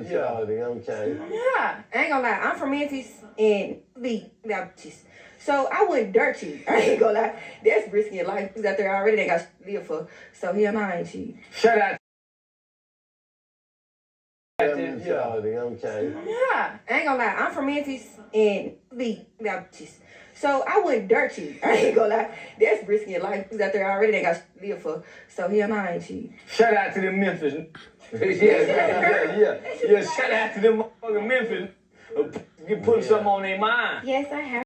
mentality, okay. Yeah, I ain't gonna lie. I'm from Memphis and the Baptist. So I wouldn't dare cheat. I ain't gonna lie. That's risky life. He's out there already. They got to live for. So hell no, I ain't cheat. Shout out. Mentality, okay. Yeah, I ain't gonna lie. I'm from Memphis and the Baptist. So I wouldn't dare cheat. I ain't gonna lie. That's risky life. He's out there already. They got to live for. So hell no, I ain't cheat. Shout out to them Memphis. Yeah. Shout out to them motherfucking Memphis. You put something on their mind. Yes, I have.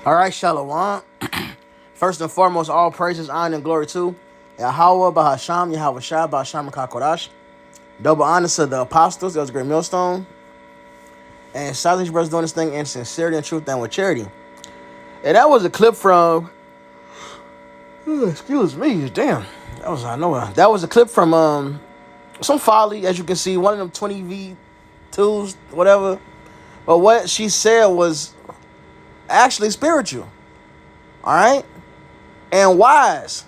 All right, Shalom. First and foremost, all praises, honor, and glory to Yahweh, Bahasham, Yahweh Shah, Bahasham, Kakodash. Double honor to the apostles. That was a great millstone. And silence brothers doing this thing in sincerity and truth and with charity. And that was a clip from. Excuse me, damn. That was a clip from some folly, as you can see, one of them 20v2s, whatever. But what she said was actually spiritual. All right? And wise.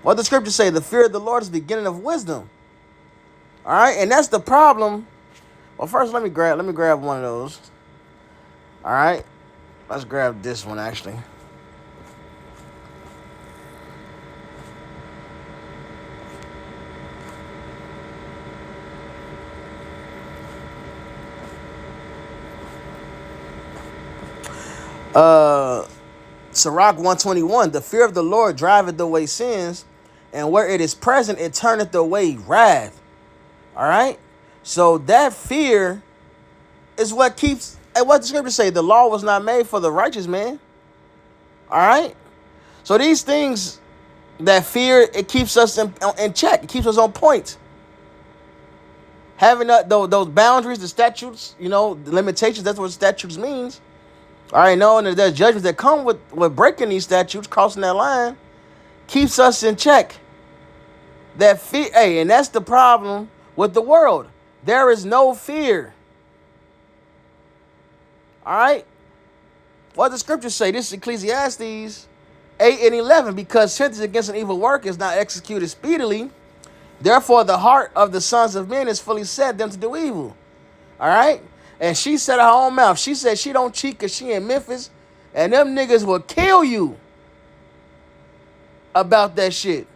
What the scriptures say, the fear of the Lord is the beginning of wisdom. All right? And that's the problem. Well, first let me grab one of those. All right? Let's grab this one actually. Sirach 121, the fear of the Lord driveth away sins, and where it is present, it turneth away wrath. All right? So that fear is what keeps, and what the scriptures say, the law was not made for the righteous man. All right? So these things, that fear, it keeps us in check. It keeps us on point. Having those boundaries, the statutes, the limitations, that's what statutes means. All right, knowing that there's judgments that come with breaking these statutes, crossing that line, keeps us in check. That fear, and that's the problem with the world. There is no fear. All right? What the scriptures say, this is Ecclesiastes 8 and 11, because sentence against an evil work is not executed speedily. Therefore, the heart of the sons of men is fully set them to do evil. All right? And she said her own mouth. She said she don't cheat because she in Memphis. And them niggas will kill you about that shit.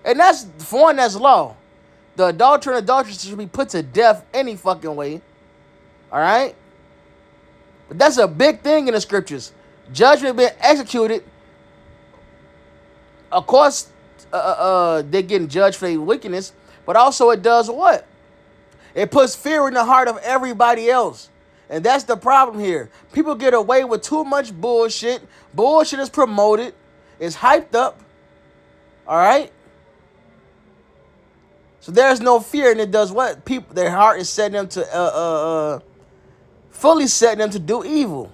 And that's, for one, that's law. The adulterer and adulteress should be put to death any fucking way. All right? But that's a big thing in the scriptures. Judgment being executed. Of course, they're getting judged for their wickedness. But also it does what? It puts fear in the heart of everybody else. And that's the problem here. People get away with too much bullshit. Bullshit is promoted. It's hyped up. All right? So there's no fear, and it does what? People, their heart is setting them to, fully setting them to do evil.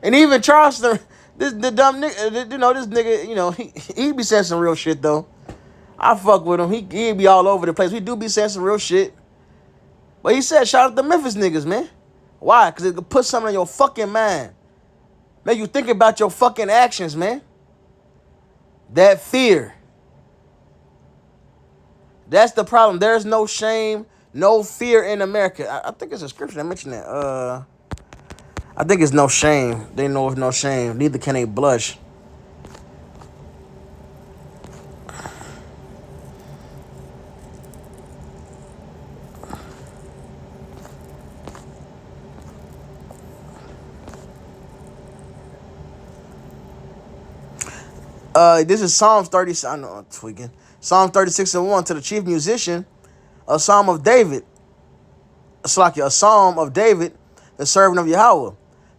And even Charleston, the dumb nigga, this nigga, he be saying some real shit, though. I fuck with him. He be all over the place. We do be saying some real shit. But he said, shout out to Memphis niggas, man. Why? Because it could put something in your fucking mind. Make you think about your fucking actions, man. That fear. That's the problem. There's no shame, no fear in America. I think it's a scripture that mentioned that. I think it's no shame. They know it's no shame. Neither can they blush. This is Psalms 30. I know I'm tweaking. Psalm 36 and 1, to the chief musician, a psalm of David. A psalm of David, the servant of Yahweh.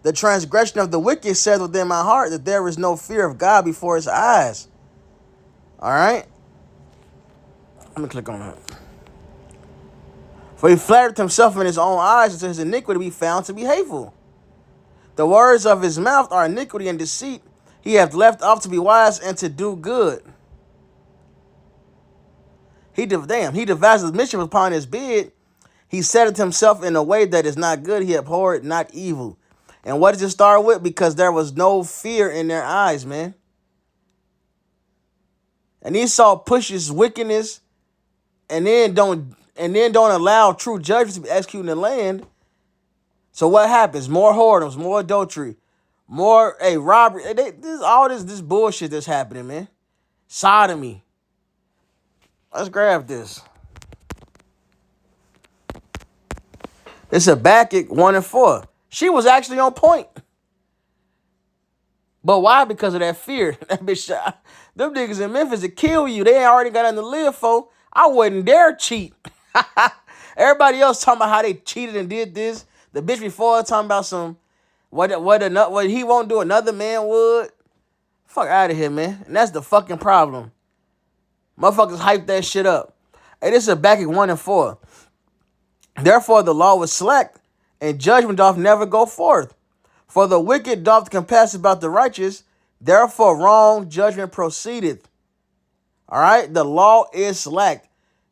The transgression of the wicked said within my heart that there is no fear of God before his eyes. All right? Let me click on that. For he flattered himself in his own eyes until his iniquity be found to be hateful. The words of his mouth are iniquity and deceit. He hath left off to be wise and to do good. He devised mischief upon his bed. He setteth himself in a way that is not good. He abhorred not evil. And what does it start with? Because there was no fear in their eyes, man. And Esau pushes wickedness and then don't allow true judgment to be executed in the land. So what happens? More whoredoms, more adultery, more robbery. All this bullshit that's happening, man. Sodomy. Let's grab this. It's Habakkuk 1:4. She was actually on point. But why? Because of that fear. That bitch, them niggas in Memphis to kill you. They ain't already got nothing to live for. I wouldn't dare cheat. Everybody else talking about how they cheated and did this. The bitch before talking about some what he won't do, another man would. Fuck out of here, man. And that's the fucking problem. Motherfuckers hype that shit up. Hey, this is Habakkuk 1:4. Therefore the law was slack, and judgment doth never go forth. For the wicked doth compass about the righteous, therefore wrong judgment proceedeth. All right, the law is slack.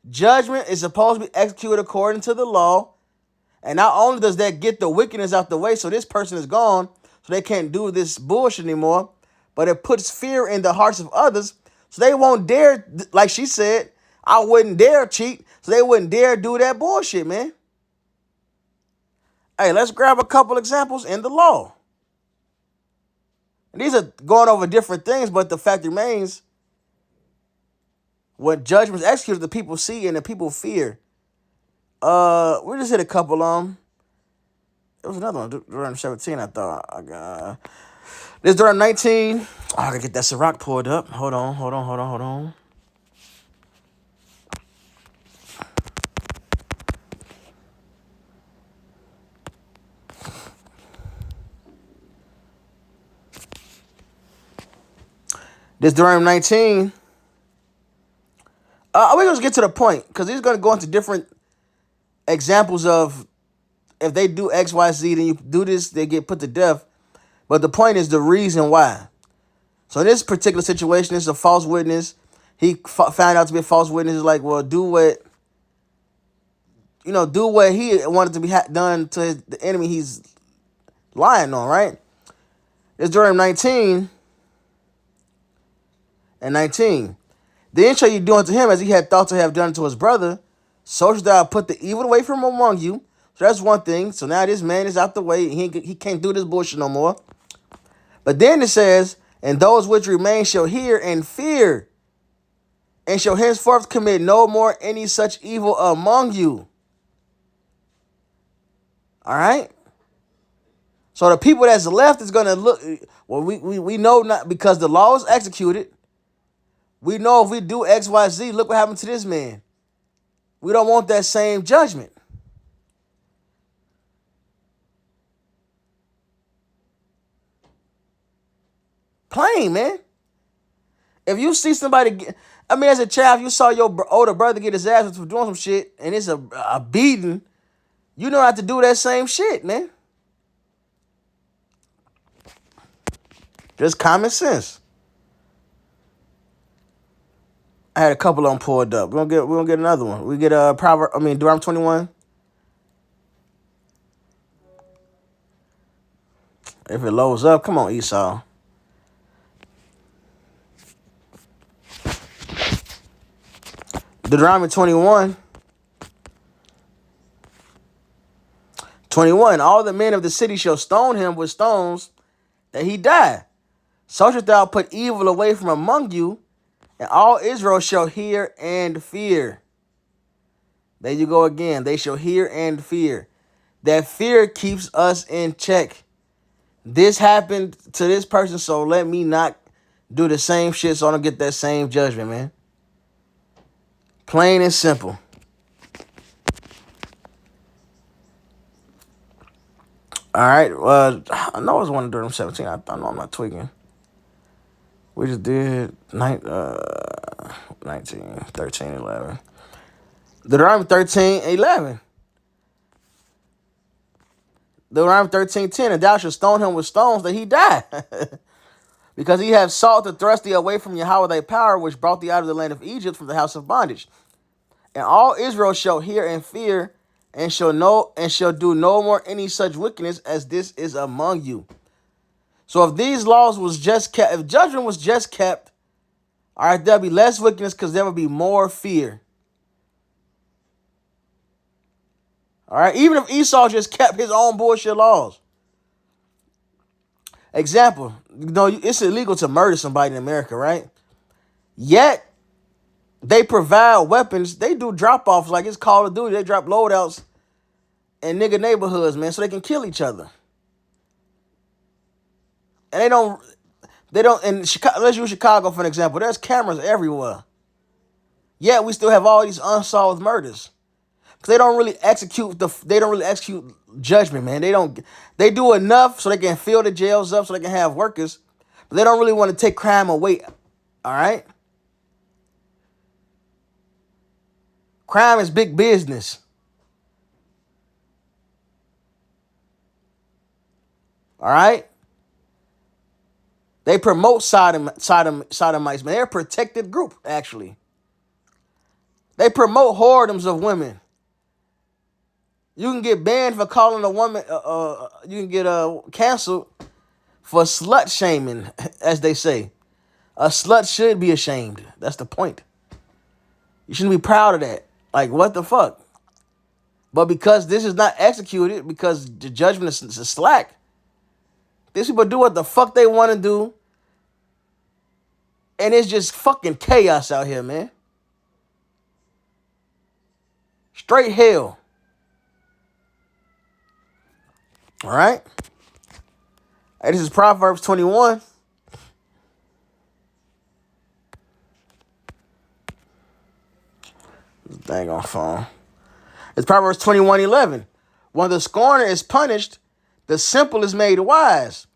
Judgment is supposed to be executed according to the law. And not only does that get the wickedness out the way, so this person is gone, so they can't do this bullshit anymore, but it puts fear in the hearts of others, so they won't dare, like she said, I wouldn't dare cheat, so they wouldn't dare do that bullshit, man. Hey, let's grab a couple examples in the law. And these are going over different things, but the fact remains, when judgment is executed, the people see and the people fear. We just hit a couple of them. There was another one, Deuteronomy 17, I thought. This Deuteronomy 19. I gotta get that Sirach pulled up. Hold on. This Deuteronomy 19. We're going to get to the point, because he's going to go into different examples of if they do X, Y, Z, then you do this, they get put to death. But the point is the reason why. So in this particular situation, it's a false witness. He found out to be a false witness. He's like, well, do what he wanted to be done to the enemy he's lying on, right? It's Deuteronomy 19 and 19. Then shall you do unto him as he had thought to have done to his brother, so shalt thou put the evil away from among you. So that's one thing. So now this man is out the way. He can't do this bullshit no more. But then it says, and those which remain shall hear and fear, and shall henceforth commit no more any such evil among you. All right? So the people that's left is going to look, well, we know not, because the law is executed. We know if we do X, Y, Z, look what happened to this man. We don't want that same judgment. Plain, man. If you see somebody, as a child, if you saw your older brother get his ass for doing some shit, and it's a beating, you know how to do that same shit, man. Just common sense. I had a couple of them pulled up. We're gonna get another one. We get Deuteronomy 21. If it loads up, come on, Esau. Deuteronomy 21. 21. All the men of the city shall stone him with stones that he die. So shalt thou put evil away from among you, and all Israel shall hear and fear. There you go again. They shall hear and fear. That fear keeps us in check. This happened to this person, so let me not do the same shit so I don't get that same judgment, man. Plain and simple. All right. I know it was one of Deuteronomy 17. I know I'm not tweaking. We just did 19, 13, 11. Deuteronomy 13, 11. Deuteronomy 13, 10. And thou shalt stone him with stones that he die. Because he hath sought to thrust thee away from Yahweh thy power, which brought thee out of the land of Egypt from the house of bondage. And all Israel shall hear and fear, and shall do no more any such wickedness as this is among you. So if these laws was just kept, if judgment was just kept, All right, there'll be less wickedness because there will be more fear. All right, even if Esau just kept his own bullshit laws. Example, it's illegal to murder somebody in America, right? Yet, they provide weapons. They do drop-offs like it's Call of Duty. They drop loadouts in nigga neighborhoods, man, so they can kill each other. And they don't, in Chicago, let's use Chicago for an example. There's cameras everywhere. Yet, we still have all these unsolved murders. Because they don't really execute judgment, man. They do enough so they can fill the jails up so they can have workers. But they don't really want to take crime away. All right? Crime is big business. All right? They promote sodomites, man. They're a protected group, actually. They promote whoredoms of women. You can get banned for calling a woman, you can get canceled for slut shaming, as they say. A slut should be ashamed. That's the point. You shouldn't be proud of that. Like, what the fuck? But because this is not executed, because the judgment is slack, these people do what the fuck they want to do. And it's just fucking chaos out here, man. Straight hell. All right. Hey, this is Proverbs 21. Dang on phone. It's Proverbs 21:11. When the scorner is punished, the simple is made wise.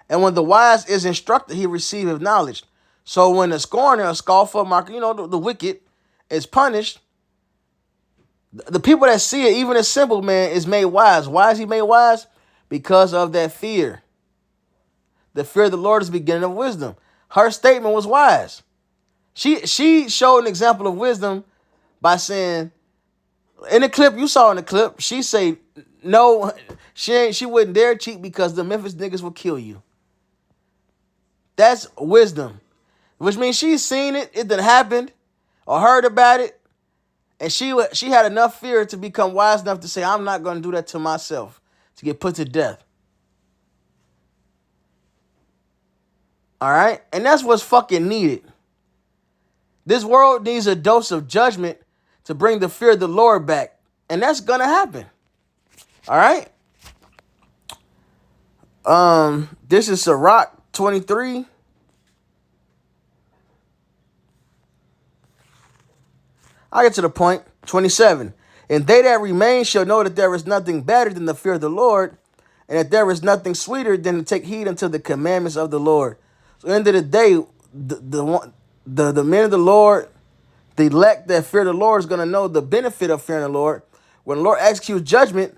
And when the wise is instructed, he receiveth knowledge. So when the scorner, a scoffer, the wicked, is punished, the people that see it, even a simple man, is made wise. Why is he made wise? Because of that fear. The fear of the Lord is the beginning of wisdom. Her statement was wise. She showed an example of wisdom by saying, in the clip, you saw in the clip, she say, no, she wouldn't dare cheat because the Memphis niggas will kill you. That's wisdom. Which means she's seen it done happened, or heard about it, and she had enough fear to become wise enough to say, I'm not going to do that to myself, to get put to death. All right? And that's what's fucking needed. This world needs a dose of judgment to bring the fear of the Lord back. And that's going to happen. All right? This is Sirach 23. I'll get to the point. 27. And they that remain shall know that there is nothing better than the fear of the Lord, and that there is nothing sweeter than to take heed unto the commandments of the Lord. So at the end of the day, the men of the Lord, the elect that fear the Lord, is going to know the benefit of fearing the Lord. When the Lord executes judgment,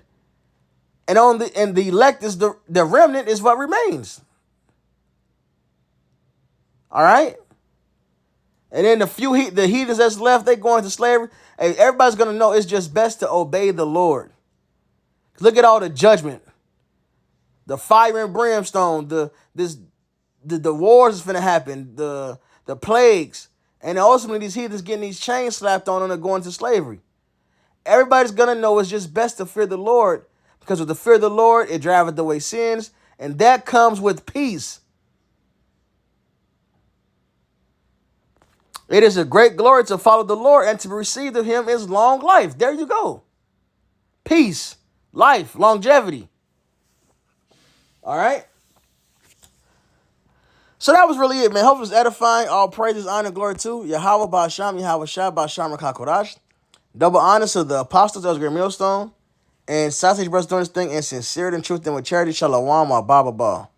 and the elect is the remnant is what remains. All right? And then the heathens that's left, they go into slavery. Hey, everybody's going to know it's just best to obey the Lord. Look at all the judgment. The fire and brimstone, the wars is finna happen, the plagues, and ultimately these heathens getting these chains slapped on them and going to slavery. Everybody's gonna know it's just best to fear the Lord, because with the fear of the Lord, it driveth away sins, and that comes with peace. It is a great glory to follow the Lord, and to receive of him is long life. There you go. Peace, life, longevity. All right. So that was really it, man. Hope it was edifying. All praises, honor, and glory to Yahweh Ba'asham, Yahweh Shah Ba'asham Rakakodash. Double honors to the apostles that was great millstone. And Sausage Brothers doing this thing in sincerity and truth and with charity. Shalom, Baba Ba.